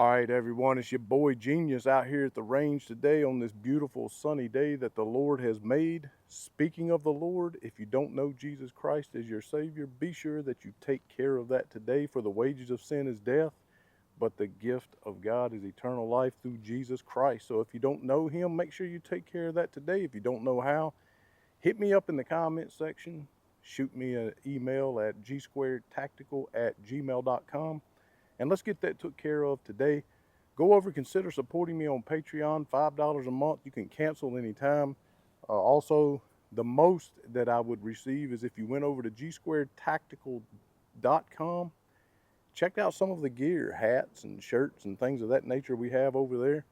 All right, everyone, it's your boy Genius out here at the range today on this beautiful sunny day that the Lord has made. Speaking of the Lord, if you don't know Jesus Christ as your Savior, be sure that you take care of that today, for the wages of sin is death, but the gift of God is eternal life through Jesus Christ. So if you don't know Him, make sure you take care of that today. If you don't know how, hit me up in the comment section. Shoot me an email at gsquaredtactical@gmail.com. And let's get that took care of today. Go over, consider supporting me on Patreon, $5 a month. You can cancel anytime. Also, the most that I would receive is if you went over to gsquaredtactical.com, checked out some of the gear, hats and shirts and things of that nature we have over there.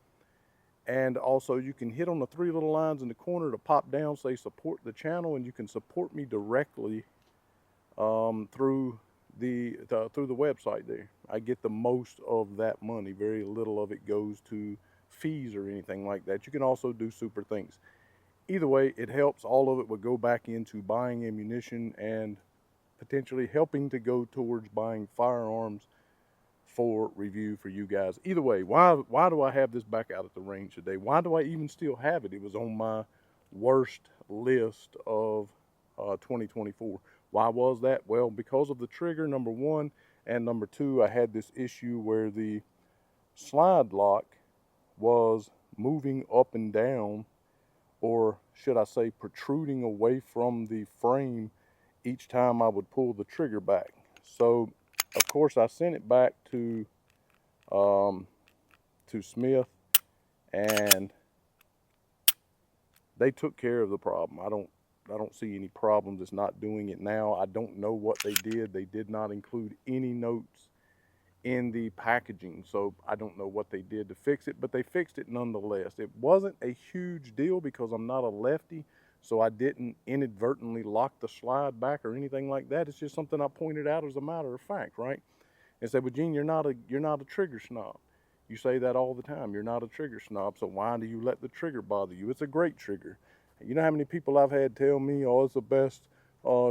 And also, you can hit on the three little lines in the corner to pop down, say support the channel, and you can support me directly through the website there. I get the most of that money. Very little of it goes to fees or anything like that. You can also do super things. Either way, it helps. All of it would go back into buying ammunition and potentially helping to go towards buying firearms for review for you guys. Either way, why do I have this back out at the range today? Why do I even still have it? It was on my worst list of 2024. Why was that? Well, because of the trigger, number one, and number two, I had this issue where the slide lock was moving up and down, or should I say protruding away from the frame each time I would pull the trigger back. So of course I sent it back to Smith, and they took care of the problem. I don't see any problems. It's not doing it now. I don't know what they did. They did not include any notes in the packaging, so I don't know what they did to fix it, but they fixed it nonetheless. It wasn't a huge deal because I'm not a lefty, so I didn't inadvertently lock the slide back or anything like that. It's just something I pointed out as a matter of fact, right? And said, well, Gene, you're not a trigger snob. You say that all the time. You're not a trigger snob, so why do you let the trigger bother you? It's a great trigger. You know how many people I've had tell me, oh, it's the best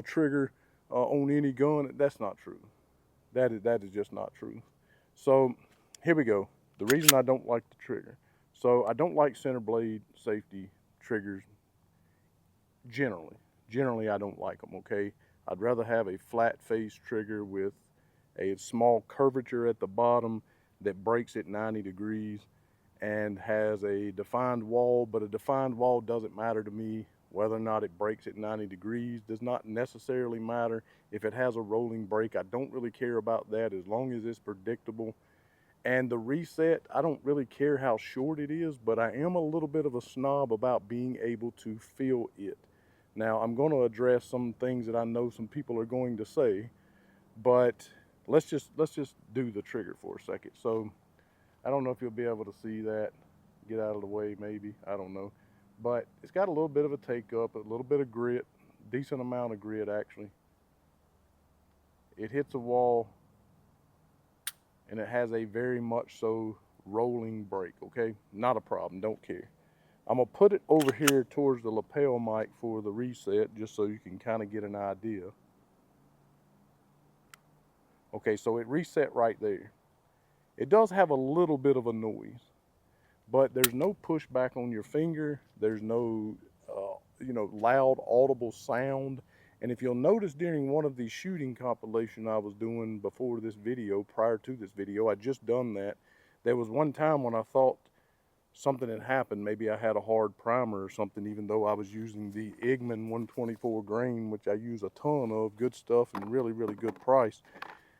trigger on any gun? That's not true. That is just not true. So here we go. The reason I don't like the trigger. So I don't like center blade safety triggers generally. Generally, I don't like them, okay? I'd rather have a flat face trigger with a small curvature at the bottom that breaks at 90 degrees and has a defined wall, but a defined wall doesn't matter to me. Whether or not it breaks at 90 degrees does not necessarily matter. If it has a rolling break, I don't really care about that as long as it's predictable. And the reset, I don't really care how short it is, but I am a little bit of a snob about being able to feel it. Now, I'm going to address some things that I know some people are going to say, but let's just do the trigger for a second. So I don't know if you'll be able to see that. Get out of the way, maybe. I don't know. But it's got a little bit of a take up, a little bit of grit, decent amount of grit actually. It hits a wall, and it has a very much so rolling break, okay? Not a problem, don't care. I'm gonna put it over here towards the lapel mic for the reset, just so you can kind of get an idea. Okay, so it reset right there. It does have a little bit of a noise, but there's no pushback on your finger. There's no, loud audible sound. And if you'll notice during one of the shooting compilation I was doing before this video, prior to this video, I just done that. There was one time when I thought something had happened. Maybe I had a hard primer or something, even though I was using the Igman 124 grain, which I use a ton of, good stuff and really, really good price.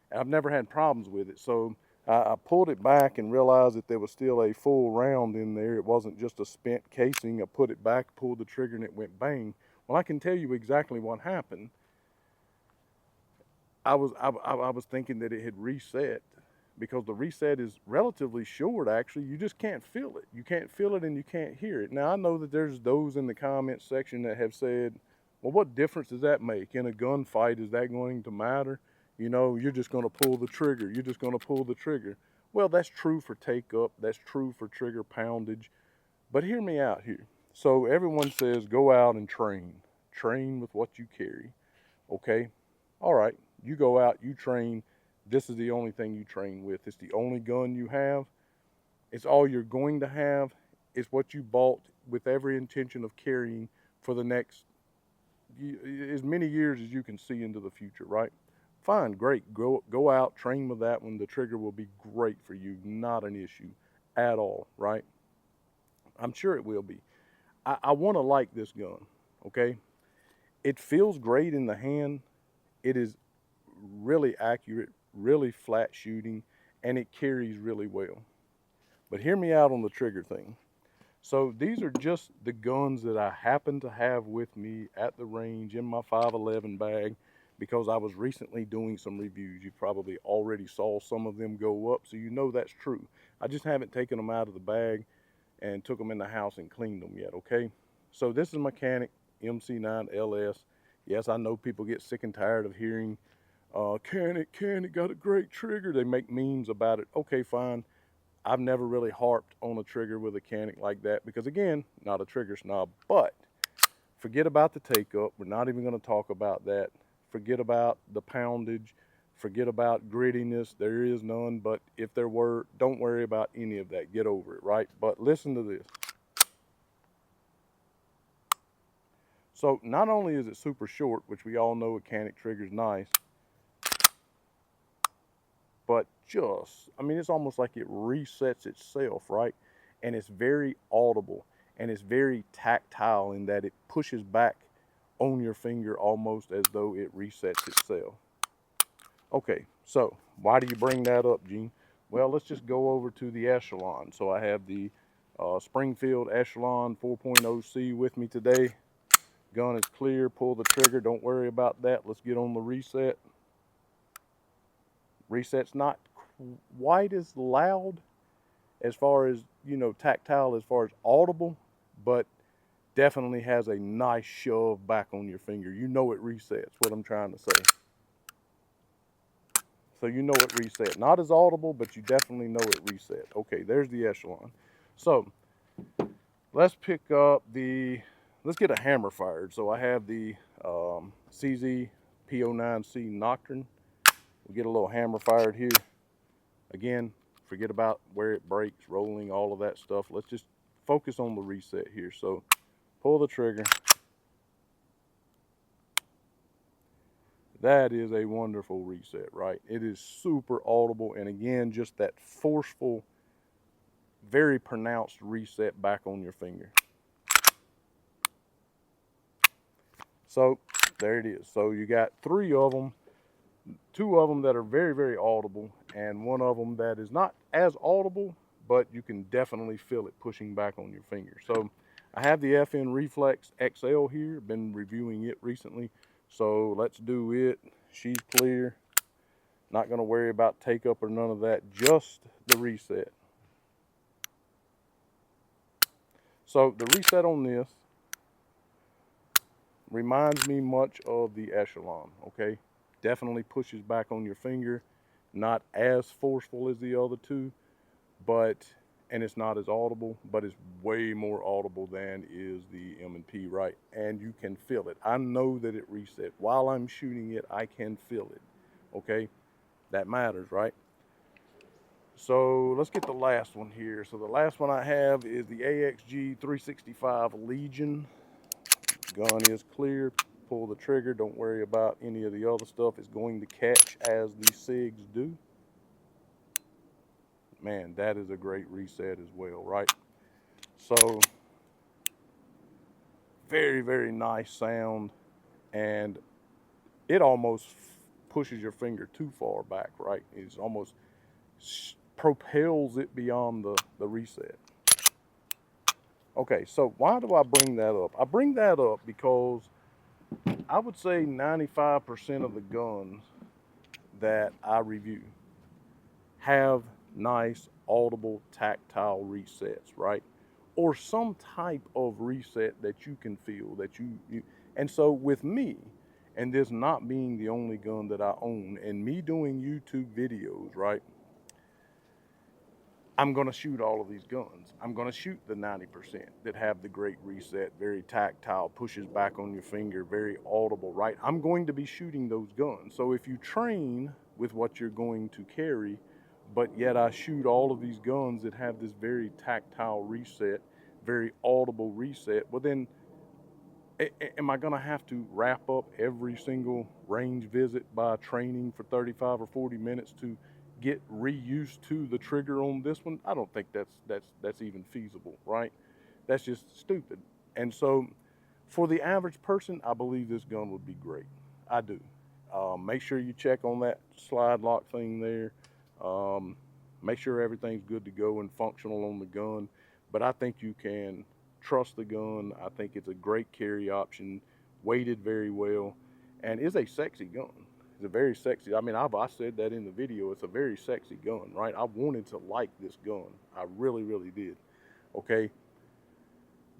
And I've never had problems with it. So I pulled it back and realized that there was still a full round in there. It wasn't just a spent casing. I put it back, pulled the trigger, and it went bang. Well, I can tell you exactly what happened. I was thinking that it had reset, because the reset is relatively short, actually. You just can't feel it. You can't feel it and you can't hear it. Now, I know that there's those in the comment section that have said, well, what difference does that make? In a gunfight, is that going to matter? You know, you're just going to pull the trigger. You're just going to pull the trigger. Well, that's true for take up. That's true for trigger poundage. But hear me out here. So everyone says go out and train. Train with what you carry. Okay? All right. You go out, you train. This is the only thing you train with. It's the only gun you have. It's all you're going to have. It's what you bought with every intention of carrying for the next as many years as you can see into the future, right? Fine, great. Go out, train with that one. The trigger will be great for you. Not an issue at all, right? I'm sure it will be. I want to like this gun, okay? It feels great in the hand. It is really accurate, really flat shooting, and it carries really well. But hear me out on the trigger thing. So these are just the guns that I happen to have with me at the range in my 511 bag because I was recently doing some reviews. You probably already saw some of them go up, so you know that's true. I just haven't taken them out of the bag and took them in the house and cleaned them yet, okay? So this is Mechanic MC9 LS. Yes, I know people get sick and tired of hearing, can it, got a great trigger. They make memes about it. Okay, fine. I've never really harped on a trigger with a Canic like that because, again, not a trigger snob. But forget about the take-up. We're not even going to talk about that. Forget about the poundage. Forget about grittiness. There is none, but if there were, don't worry about any of that. Get over it, right? But listen to this. So not only is it super short, which we all know a Canic trigger is nice, but I mean, it's almost like it resets itself, right? And it's very audible and it's very tactile in that it pushes back on your finger almost as though it resets itself. Okay, so why do you bring that up, Gene? Well, let's just go over to the Echelon. So I have the Springfield Echelon 4.0C with me today. Gun is clear, pull the trigger, don't worry about that. Let's get on the reset. Reset's not quite as loud as far as, tactile, as far as audible, but definitely has a nice shove back on your finger. You know it resets, what I'm trying to say. So you know it reset. Not as audible, but you definitely know it reset. Okay, there's the Echelon. So let's pick up let's get a hammer fired. So I have the CZ P09C Nocturne. We'll get a little hammer fired here. Again, forget about where it breaks, rolling, all of that stuff. Let's just focus on the reset here. So pull the trigger. That is a wonderful reset, right? It is super audible, and again, just that forceful, very pronounced reset back on your finger. So there it is. So you got three of them, two of them that are very, very audible, and one of them that is not as audible, but you can definitely feel it pushing back on your finger. So I have the FN Reflex XL here, been reviewing it recently. So let's do it. She's clear. Not going to worry about take up or none of that, just the reset. So the reset on this reminds me much of the Echelon, okay? Definitely pushes back on your finger. Not as forceful as the other two, and it's not as audible, but it's way more audible than is the M&P, right? And you can feel it. I know that it reset. While I'm shooting it, I can feel it, okay? That matters, right? So let's get the last one here. So the last one I have is the AXG 365 Legion. Gun is clear. Pull the trigger. Don't worry about any of the other stuff. It's going to catch as the SIGs do. Man, that is a great reset as well, right? So very, very nice sound, and it almost pushes your finger too far back, right? It almost propels it beyond the reset. Okay, so why do I bring that up? I bring that up because I would say 95% of the guns that I review have nice audible tactile resets, right? Or some type of reset that you can feel, that you and so with me, and this not being the only gun that I own, and me doing YouTube videos, right? I'm going to shoot all of these guns. I'm going to shoot the 90% that have the great reset, very tactile, pushes back on your finger, very audible, right? I'm going to be shooting those guns. So if you train with what you're going to carry, but yet I shoot all of these guns that have this very tactile reset, very audible reset. Well, then am I going to have to wrap up every single range visit by training for 35 or 40 minutes to get reused to the trigger on this one? I don't think that's even feasible, right? That's just stupid. And so for the average person, I believe this gun would be great. I do. Make sure you check on that slide lock thing there. Um, Make sure everything's good to go and functional on the gun. But I think you can trust the gun. I think it's a great carry option, weighted very well, and is a sexy gun. It's a very sexy. I mean, I said that in the video. It's a very sexy gun, right? I wanted to like this gun. I really, really did. Okay.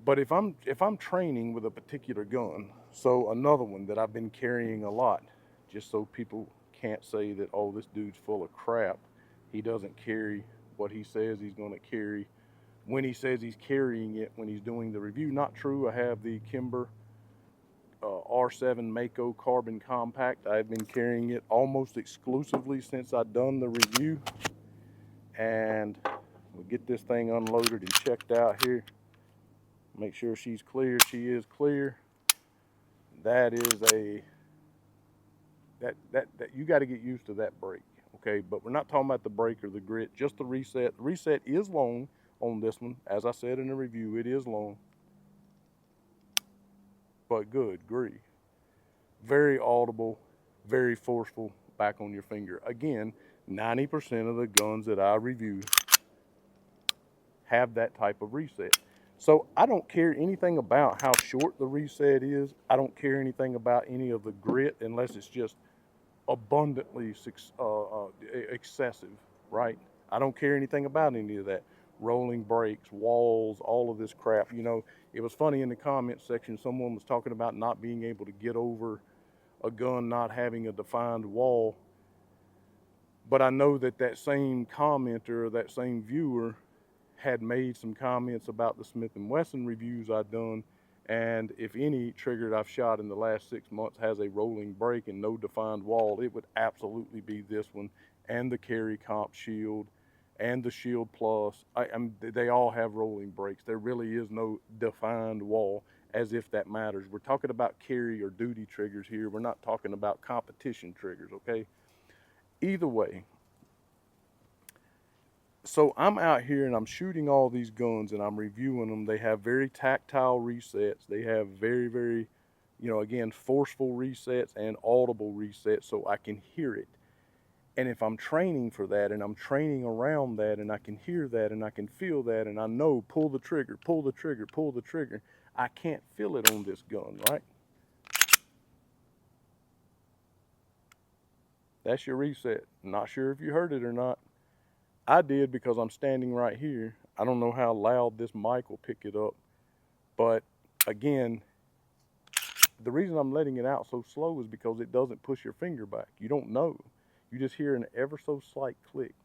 But if I'm training with a particular gun, so another one that I've been carrying a lot, just so people can't say that, oh, this dude's full of crap. He doesn't carry what he says he's going to carry when he says he's carrying it when he's doing the review. Not true. I have the Kimber R7 Mako Carbon Compact. I've been carrying it almost exclusively since I've done the review. And we'll get this thing unloaded and checked out here. Make sure she's clear. She is clear. That is that you got to get used to that brake, okay? But we're not talking about the brake or the grit, just the reset. The reset is long on this one. As I said in the review, it is long. But good grief. Very audible, very forceful back on your finger. Again, 90% of the guns that I review have that type of reset. So I don't care anything about how short the reset is. I don't care anything about any of the grit unless it's just abundantly excessive, right? I don't care anything about any of that. Rolling brakes, walls, all of this crap. You know, it was funny in the comment section, someone was talking about not being able to get over a gun not having a defined wall. But I know that that same commenter, that same viewer, had made some comments about the Smith & Wesson reviews I've done, and if any trigger that I've shot in the last 6 months has a rolling brake and no defined wall, it would absolutely be this one, and the Carry Comp Shield, and the Shield Plus. They all have rolling brakes. There really is no defined wall, as if that matters. We're talking about carry or duty triggers here. We're not talking about competition triggers, okay? Either way, so I'm out here and I'm shooting all these guns and I'm reviewing them. They have very tactile resets. They have very, very, again, forceful resets and audible resets so I can hear it. And if I'm training for that and I'm training around that and I can hear that and I can feel that and I know pull the trigger, pull the trigger, pull the trigger, I can't feel it on this gun, right? That's your reset. Not sure if you heard it or not. I did because I'm standing right here. I don't know how loud this mic will pick it up, but again, the reason I'm letting it out so slow is because it doesn't push your finger back. You don't know. You just hear an ever so slight click.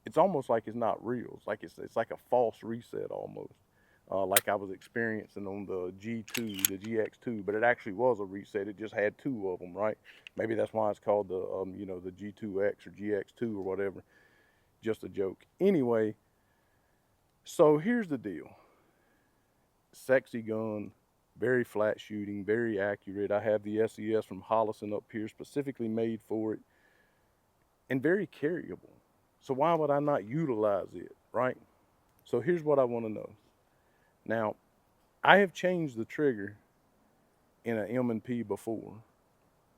It's almost like it's not real. It's like a false reset almost, like I was experiencing on the G2, the GX2, but it actually was a reset. It just had two of them, right? Maybe that's why it's called the the G2X or GX2 or whatever. Just a joke. Anyway, so here's the deal. Sexy gun, very flat shooting, very accurate. I have the SES from Hollison up here, specifically made for it, and very carryable. So why would I not utilize it, right? So here's what I want to know. Now, I have changed the trigger in an M&P before.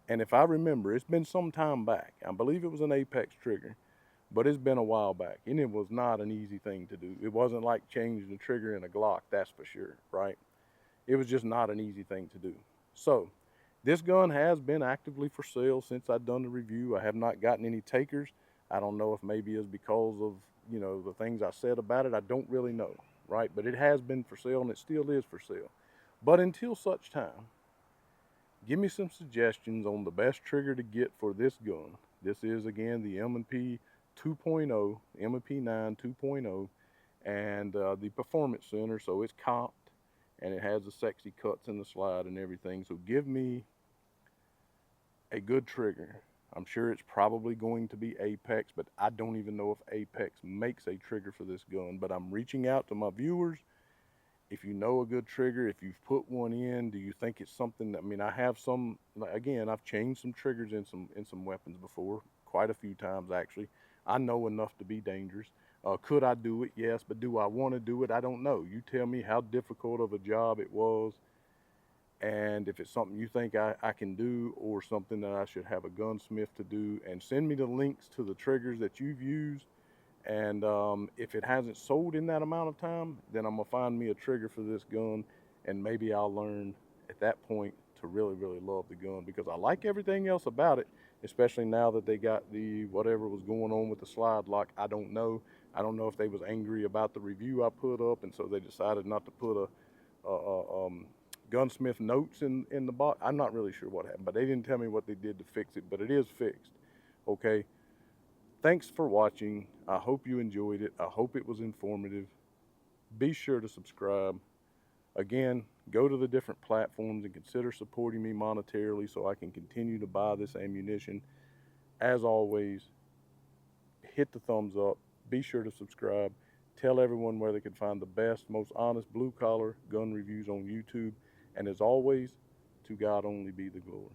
And if I remember, it's been some time back. I believe it was an Apex trigger, but it's been a while back. And it was not an easy thing to do. It wasn't like changing the trigger in a Glock, that's for sure, right? It was just not an easy thing to do. So, this gun has been actively for sale since I've done the review. I have not gotten any takers. I don't know if maybe it's because of, the things I said about it. I don't really know, right? But it has been for sale and it still is for sale. But until such time, give me some suggestions on the best trigger to get for this gun. This is, again, the M&P 2.0, M&P 9 2.0, and the Performance Center, so it's comped, and it has the sexy cuts in the slide and everything. So give me a good trigger. I'm sure it's probably going to be Apex, but I don't even know if Apex makes a trigger for this gun. But I'm reaching out to my viewers. If you know a good trigger, if you've put one in, do you think it's something that, I mean, I have some, again, I've changed some triggers in some weapons before, quite a few times actually. I know enough to be dangerous. Could I do it? Yes, but do I want to do it? I don't know. You tell me how difficult of a job it was, and if it's something you think I can do, or something that I should have a gunsmith to do, and send me the links to the triggers that you've used. And if it hasn't sold in that amount of time, then I'm gonna find me a trigger for this gun, and maybe I'll learn at that point to really, really love the gun, because I like everything else about it, especially now that they got the whatever was going on with the slide lock. I don't know. I don't know if they was angry about the review I put up, and so they decided not to put a gunsmith notes in the box. I'm not really sure what happened, but they didn't tell me what they did to fix it, but it is fixed. Okay. Thanks for watching. I hope you enjoyed it. I hope it was informative. Be sure to subscribe. Again, go to the different platforms and consider supporting me monetarily so I can continue to buy this ammunition. As always, hit the thumbs up. Be sure to subscribe. Tell everyone where they can find the best, most honest blue-collar gun reviews on YouTube. And as always, to God only be the glory.